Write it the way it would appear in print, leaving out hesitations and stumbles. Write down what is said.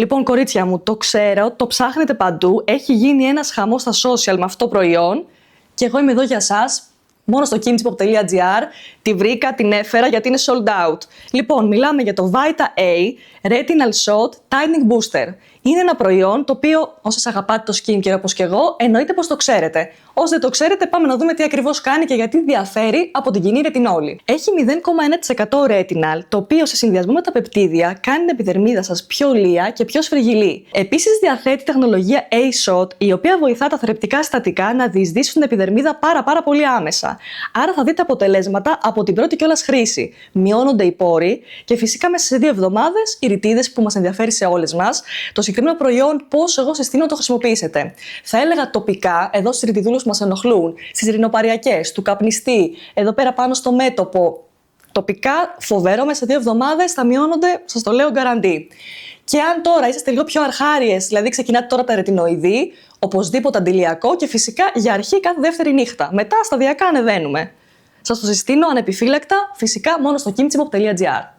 Λοιπόν, κορίτσια μου, το ξέρω, το ψάχνετε παντού, έχει γίνει ένας χαμός στα social με αυτό το προϊόν και εγώ είμαι εδώ για σας, μόνο στο kimchipop.gr, τη βρήκα, την έφερα γιατί είναι sold out. Λοιπόν, μιλάμε για το Vita A Retinal Shot Tightening Booster. Είναι ένα προϊόν το οποίο, όσοι αγαπάτε το skincare όπως και εγώ, εννοείται πως το ξέρετε. Όσοι δεν το ξέρετε, πάμε να δούμε τι ακριβώς κάνει και γιατί διαφέρει από την κοινή ρετινόλη. Έχει 0,1% retinal, το οποίο σε συνδυασμό με τα πεπτίδια κάνει την επιδερμίδα σας πιο λία και πιο σφριγγυλή. Επίσης, διαθέτει τεχνολογία A-Shot, η οποία βοηθά τα θρεπτικά συστατικά να διεισδύσουν την επιδερμίδα πάρα πολύ άμεσα. Άρα θα δείτε αποτελέσματα από την πρώτη κιόλας χρήση. Μειώνονται οι πόροι και φυσικά μέσα σε 2 εβδομάδες οι ρητίδες που μας ενδιαφέρει σε όλες μας. Το συγκεκριμένο προϊόν, πώς εγώ συστήνω να το χρησιμοποιήσετε. Θα έλεγα τοπικά, εδώ στις ρητιδούλες που μας ενοχλούν, στις ρινοπαριακές, του καπνιστή, εδώ πέρα πάνω στο μέτωπο. Τοπικά, φοβερό, μέσα σε 2 εβδομάδες θα μειώνονται, σας το λέω γκαραντί. Και αν τώρα είσαστε λίγο πιο αρχάριες, δηλαδή ξεκινάτε τώρα τα ρετινοειδή, οπωσδήποτε αντιλιακό και φυσικά για αρχή κάθε δεύτερη νύχτα. Μετά σταδιακά ανεβαίνουμε. Σας το συστήνω ανεπιφύλακτα, φυσικά μόνο στο kimchipop.gr.